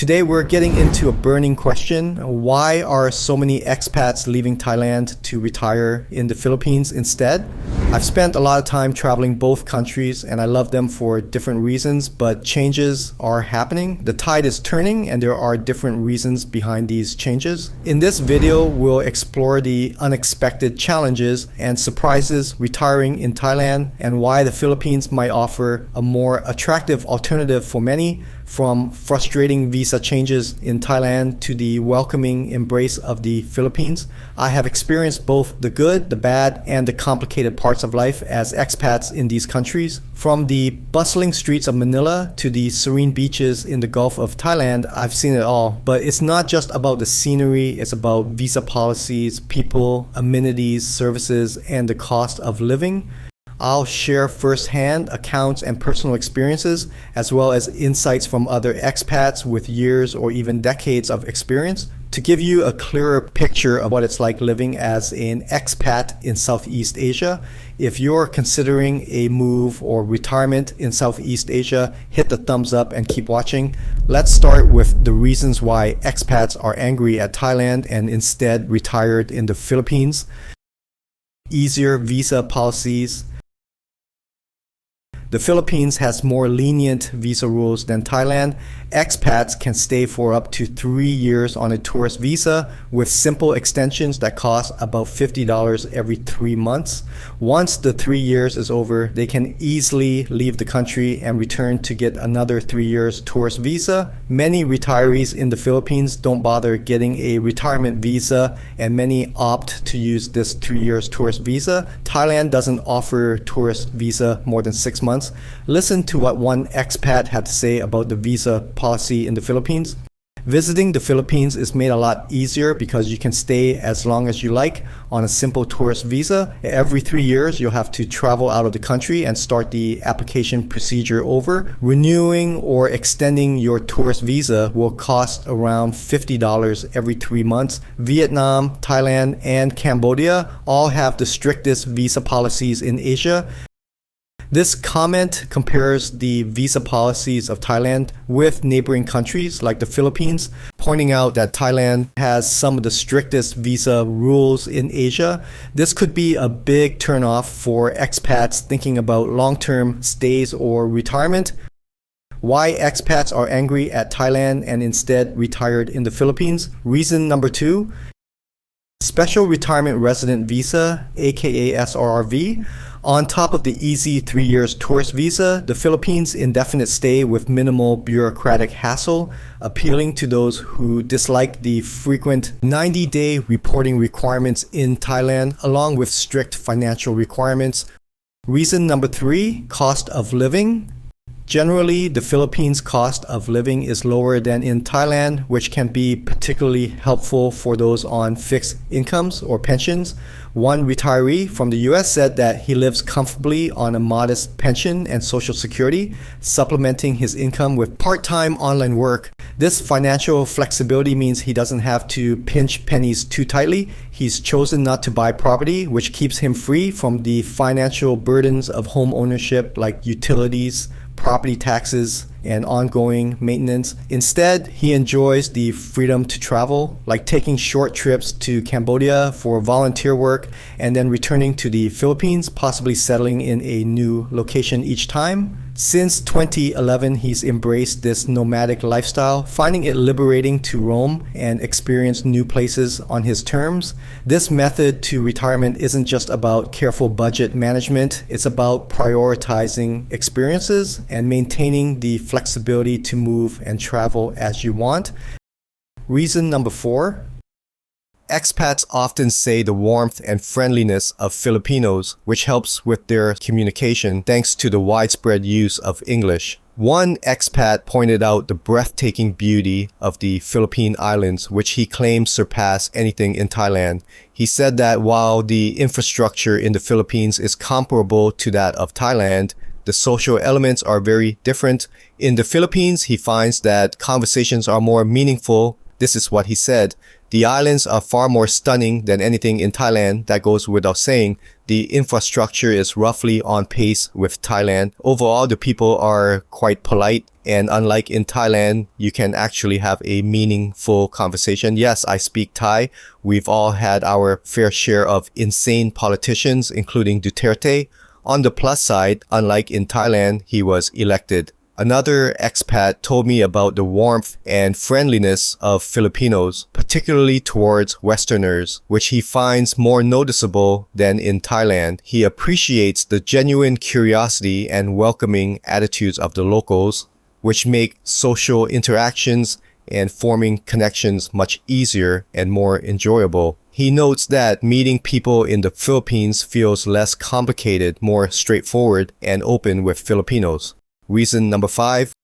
Today we're getting into a burning question. Why are so many expats leaving Thailand to retire in the Philippines instead? I've spent a lot of time traveling both countries and I love them for different reasons, but changes are happening. The tide is turning and there are different reasons behind these changes. In this video, we'll explore the unexpected challenges and surprises retiring in Thailand and why the Philippines might offer a more attractive alternative for many, from frustrating visa changes in Thailand to the welcoming embrace of the Philippines. I have experienced both the good, the bad, and the complicated parts of life as expats in these countries. From the bustling streets of Manila to the serene beaches in the Gulf of Thailand, I've seen it all. But it's not just about the scenery, it's about visa policies, people, amenities, services, and the cost of living. I'll share firsthand accounts and personal experiences, as well as insights from other expats with years or even decades of experience, to give you a clearer picture of what it's like living as an expat in Southeast Asia. If you're considering a move or retirement in Southeast Asia, hit the thumbs up and keep watching. Let's start with the reasons why expats are angry at Thailand and instead retired in the Philippines. Easier visa policies. The Philippines has more lenient visa rules than Thailand. Expats can stay for up to 3 years on a tourist visa with simple extensions that cost about $50 every 3 months. Once the 3 years is over, they can easily leave the country and return to get another 3 years tourist visa. Many retirees in the Philippines don't bother getting a retirement visa, and many opt to use this 3 years tourist visa. Thailand doesn't offer tourist visa more than 6 months. Listen to what one expat had to say about the visa policy in the Philippines. Visiting the Philippines is made a lot easier because you can stay as long as you like on a simple tourist visa. Every 3 years, you'll have to travel out of the country and start the application procedure over. Renewing or extending your tourist visa will cost around $50 every 3 months. Vietnam, Thailand, and Cambodia all have the strictest visa policies in Asia. This comment compares the visa policies of Thailand with neighboring countries like the Philippines, pointing out that Thailand has some of the strictest visa rules in Asia. This could be a big turnoff for expats thinking about long-term stays or retirement. Why expats are angry at Thailand and instead retired in the Philippines. Reason number 2, Special Retirement Resident Visa, aka SRRV. On top of the easy 3 years tourist visa, the Philippines indefinite stay with minimal bureaucratic hassle, appealing to those who dislike the frequent 90-day reporting requirements in Thailand, along with strict financial requirements. Reason number 3, cost of living. Generally, the Philippines' cost of living is lower than in Thailand, which can be particularly helpful for those on fixed incomes or pensions. One retiree from the US said that he lives comfortably on a modest pension and Social Security, supplementing his income with part-time online work. This financial flexibility means he doesn't have to pinch pennies too tightly. He's chosen not to buy property, which keeps him free from the financial burdens of home ownership like utilities, property taxes, and ongoing maintenance. Instead, he enjoys the freedom to travel, like taking short trips to Cambodia for volunteer work and then returning to the Philippines, possibly settling in a new location each time. Since 2011, he's embraced this nomadic lifestyle, finding it liberating to roam and experience new places on his terms. This method to retirement isn't just about careful budget management, it's about prioritizing experiences and maintaining the flexibility to move and travel as you want. Reason number 4, expats often say the warmth and friendliness of Filipinos, which helps with their communication thanks to the widespread use of English. One expat pointed out the breathtaking beauty of the Philippine Islands, which he claims surpass anything in Thailand. He said that while the infrastructure in the Philippines is comparable to that of Thailand, the social elements are very different. In the Philippines, he finds that conversations are more meaningful This is what he said. The islands are far more stunning than anything in Thailand. That goes without saying. The infrastructure is roughly on pace with Thailand. Overall, the people are quite polite. And unlike in Thailand, you can actually have a meaningful conversation. Yes, I speak Thai. We've all had our fair share of insane politicians, including Duterte. On the plus side, unlike in Thailand, he was elected. Another expat told me about the warmth and friendliness of Filipinos, particularly towards Westerners, which he finds more noticeable than in Thailand. He appreciates the genuine curiosity and welcoming attitudes of the locals, which make social interactions and forming connections much easier and more enjoyable. He notes that meeting people in the Philippines feels less complicated, more straightforward, and open with Filipinos. Reason number 5.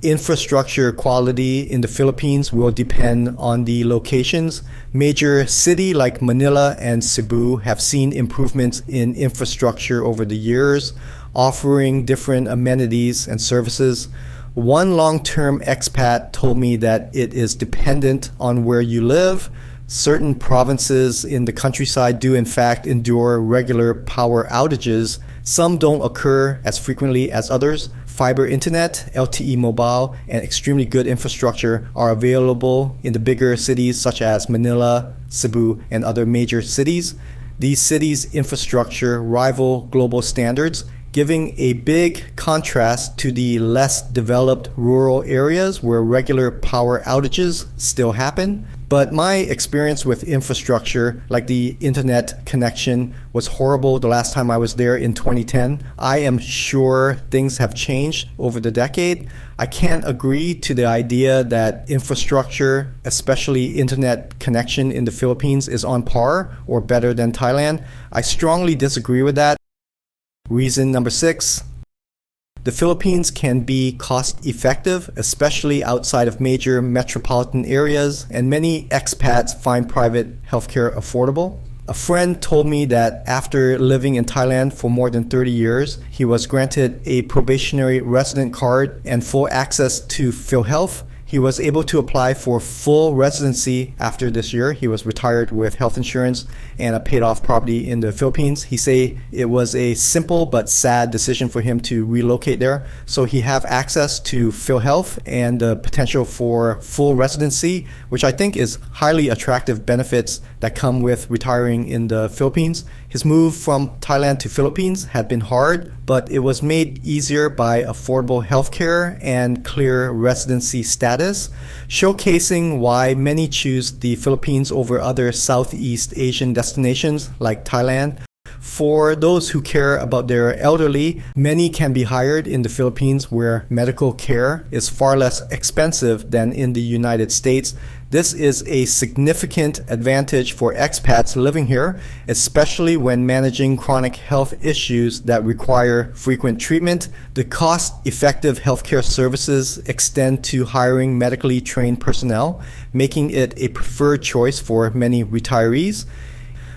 Infrastructure quality in the Philippines will depend on the locations. Major cities like Manila and Cebu have seen improvements in infrastructure over the years, offering different amenities and services. One long-term expat told me that it is dependent on where you live. Certain provinces in the countryside do in fact endure regular power outages. Some don't occur as frequently as others. Fiber internet, LTE mobile, and extremely good infrastructure are available in the bigger cities such as Manila, Cebu, and other major cities. These cities' infrastructure rival global standards, giving a big contrast to the less developed rural areas where regular power outages still happen. But my experience with infrastructure, like the internet connection, was horrible the last time I was there in 2010. I am sure things have changed over the decade. I can't agree to the idea that infrastructure, especially internet connection in the Philippines, is on par or better than Thailand. I strongly disagree with that. Reason number 6. The Philippines can be cost-effective, especially outside of major metropolitan areas, and many expats find private healthcare affordable. A friend told me that after living in Thailand for more than 30 years, he was granted a probationary resident card and full access to PhilHealth. He was able to apply for full residency after this year. He was retired with health insurance and a paid-off property in the Philippines. He say it was a simple but sad decision for him to relocate there. So he have access to PhilHealth and the potential for full residency, which I think is highly attractive benefits that come with retiring in the Philippines. His move from Thailand to Philippines had been hard, but it was made easier by affordable healthcare and clear residency status, showcasing why many choose the Philippines over other Southeast Asian destinations like Thailand. For those who care about their elderly, many can be hired in the Philippines where medical care is far less expensive than in the United States. This is a significant advantage for expats living here, especially when managing chronic health issues that require frequent treatment. The cost-effective healthcare services extend to hiring medically trained personnel, making it a preferred choice for many retirees.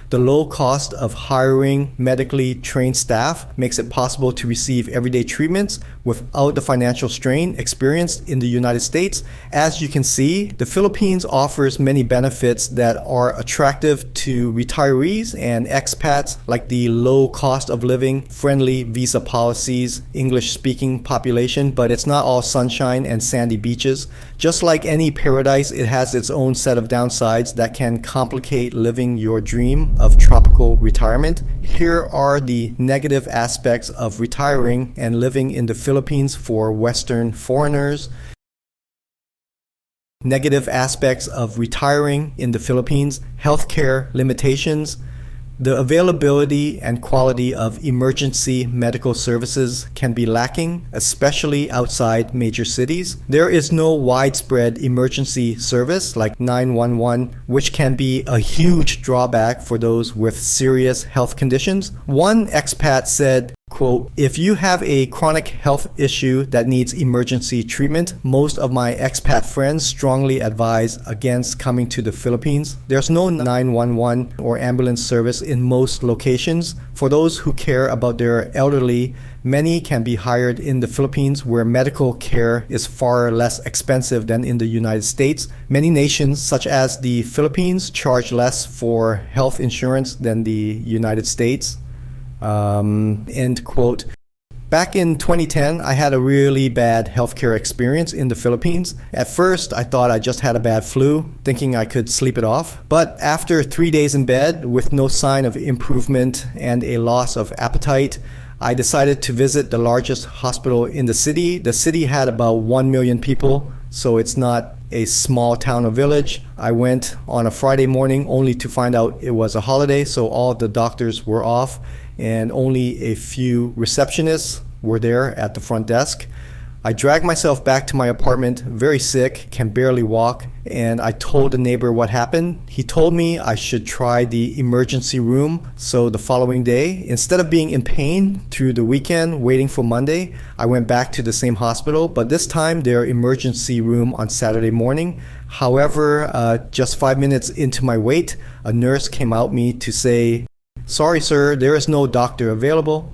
The low cost of hiring medically trained staff makes it possible to receive everyday treatments without the financial strain experienced in the United States. As you can see, the Philippines offers many benefits that are attractive to retirees and expats, like the low cost of living, friendly visa policies, English-speaking population, but it's not all sunshine and sandy beaches. Just like any paradise, it has its own set of downsides that can complicate living your dream of tropical retirement. Here are the negative aspects of retiring and living in the Philippines for Western foreigners. Negative aspects of retiring in the Philippines: healthcare limitations. The availability and quality of emergency medical services can be lacking, especially outside major cities. There is no widespread emergency service like 911, which can be a huge drawback for those with serious health conditions. One expat said, quote, if you have a chronic health issue that needs emergency treatment, most of my expat friends strongly advise against coming to the Philippines. There's no 911 or ambulance service in most locations. For those who care about their elderly, many can be hired in the Philippines where medical care is far less expensive than in the United States. Many nations, such as the Philippines, charge less for health insurance than the United States. End quote. Back in 2010, I had a really bad healthcare experience in the Philippines. At first, I thought I just had a bad flu, thinking I could sleep it off. But after 3 days in bed with no sign of improvement and a loss of appetite, I decided to visit the largest hospital in the city. The city had about 1 million people, so it's not a small town or village. I went on a Friday morning only to find out it was a holiday, so all the doctors were off and only a few receptionists were there at the front desk. I dragged myself back to my apartment, very sick, can barely walk, and I told the neighbor what happened. He told me I should try the emergency room. So the following day, instead of being in pain through the weekend waiting for Monday, I went back to the same hospital, but this time their emergency room on Saturday morning. However, just 5 minutes into my wait, a nurse came out me to say, "Sorry, sir, there is no doctor available."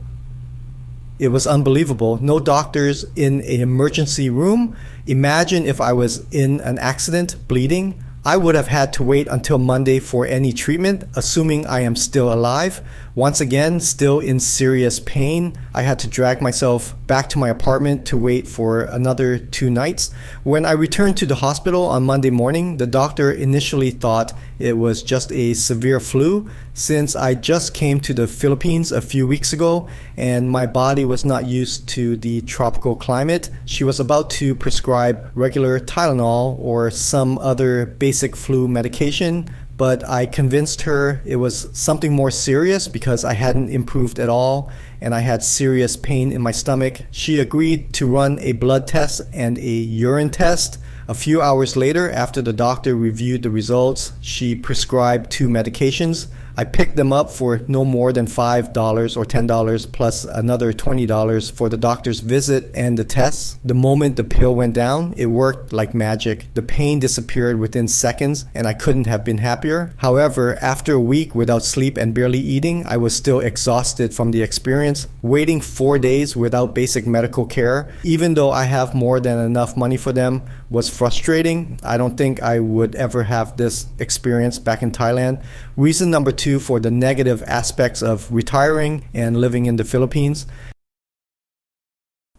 It was unbelievable. No doctors in an emergency room. Imagine if I was in an accident, bleeding. I would have had to wait until Monday for any treatment, assuming I am still alive. Once again, still in serious pain. I had to drag myself back to my apartment to wait for another 2 nights. When I returned to the hospital on Monday morning, the doctor initially thought it was just a severe flu, since I just came to the Philippines a few weeks ago and my body was not used to the tropical climate. She was about to prescribe regular Tylenol or some other basic flu medication, but I convinced her it was something more serious because I hadn't improved at all and I had serious pain in my stomach. She agreed to run a blood test and a urine test. A few hours later, after the doctor reviewed the results, she prescribed 2 medications. I picked them up for no more than $5 or $10 plus another $20 for the doctor's visit and the tests. The moment the pill went down, it worked like magic. The pain disappeared within seconds and I couldn't have been happier. However, after a week without sleep and barely eating, I was still exhausted from the experience. Waiting 4 days without basic medical care, even though I have more than enough money for them, was frustrating. I don't think I would ever have this experience back in Thailand. Reason number 2 for the negative aspects of retiring and living in the Philippines.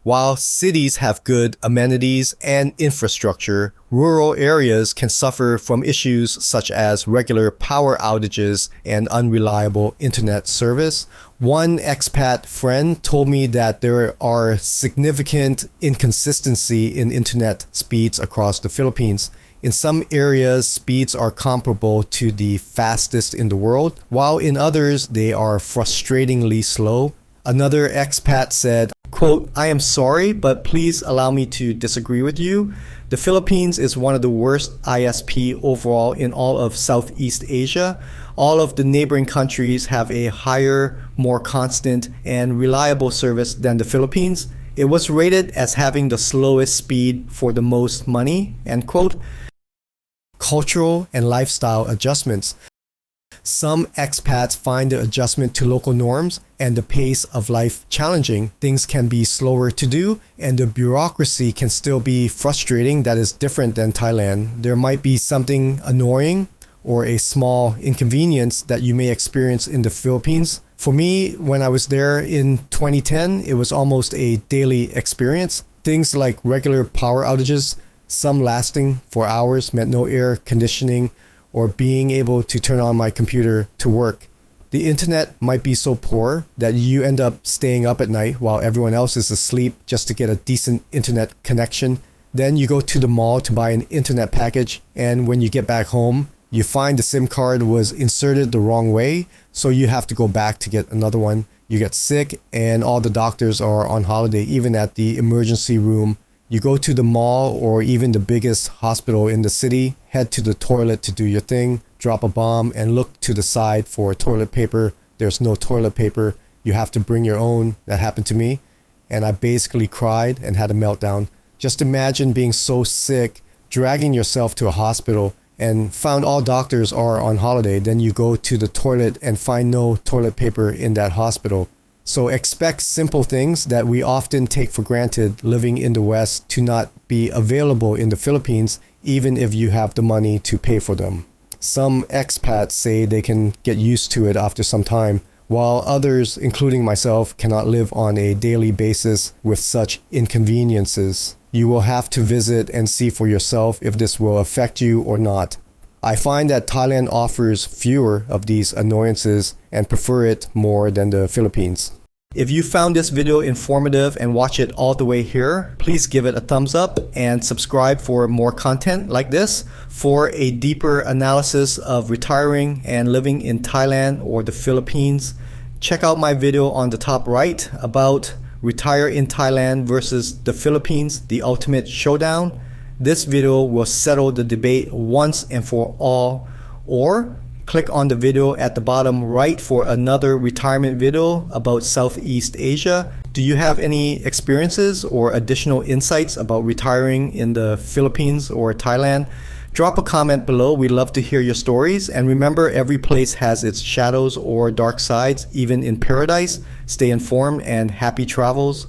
While cities have good amenities and infrastructure, rural areas can suffer from issues such as regular power outages and unreliable internet service. One expat friend told me that there are significant inconsistency in internet speeds across the Philippines. In some areas, speeds are comparable to the fastest in the world, while in others, they are frustratingly slow. Another expat said, quote, "I am sorry, but please allow me to disagree with you. The Philippines is one of the worst ISP overall in all of Southeast Asia. All of the neighboring countries have a higher, more constant, and reliable service than the Philippines. It was rated as having the slowest speed for the most money," end quote. Cultural and lifestyle adjustments. Some expats find the adjustment to local norms and the pace of life challenging. Things can be slower to do, and the bureaucracy can still be frustrating. That is different than Thailand. There might be something annoying or a small inconvenience that you may experience in the Philippines. For me, when I was there in 2010, it was almost a daily experience. Things like regular power outages, some lasting for hours, meant no air conditioning or being able to turn on my computer to work. The internet might be so poor that you end up staying up at night while everyone else is asleep just to get a decent internet connection. Then you go to the mall to buy an internet package, and when you get back home, you find the SIM card was inserted the wrong way, so you have to go back to get another one. You get sick and all the doctors are on holiday, even at the emergency room. You go to the mall or even the biggest hospital in the city, head to the toilet to do your thing, drop a bomb, and look to the side for toilet paper. There's no toilet paper. you have to bring your own. That happened to me. And I basically cried and had a meltdown. Just imagine being so sick, dragging yourself to a hospital, and found all doctors are on holiday. Then you go to the toilet and find no toilet paper in that hospital. So expect simple things that we often take for granted living in the West to not be available in the Philippines, even if you have the money to pay for them. Some expats say they can get used to it after some time, while others, including myself, cannot live on a daily basis with such inconveniences. You will have to visit and see for yourself if this will affect you or not. I find that Thailand offers fewer of these annoyances and prefer it more than the Philippines. If you found this video informative and watch it all the way here, please give it a thumbs up and subscribe for more content like this. For a deeper analysis of retiring and living in Thailand or the Philippines, check out my video on the top right about retire in Thailand versus the Philippines, the ultimate showdown. This video will settle the debate once and for all. Or click on the video at the bottom right for another retirement video about Southeast Asia. Do you have any experiences or additional insights about retiring in the Philippines or Thailand? Drop a comment below. We'd love to hear your stories. And remember, every place has its shadows or dark sides, even in paradise. Stay informed and happy travels.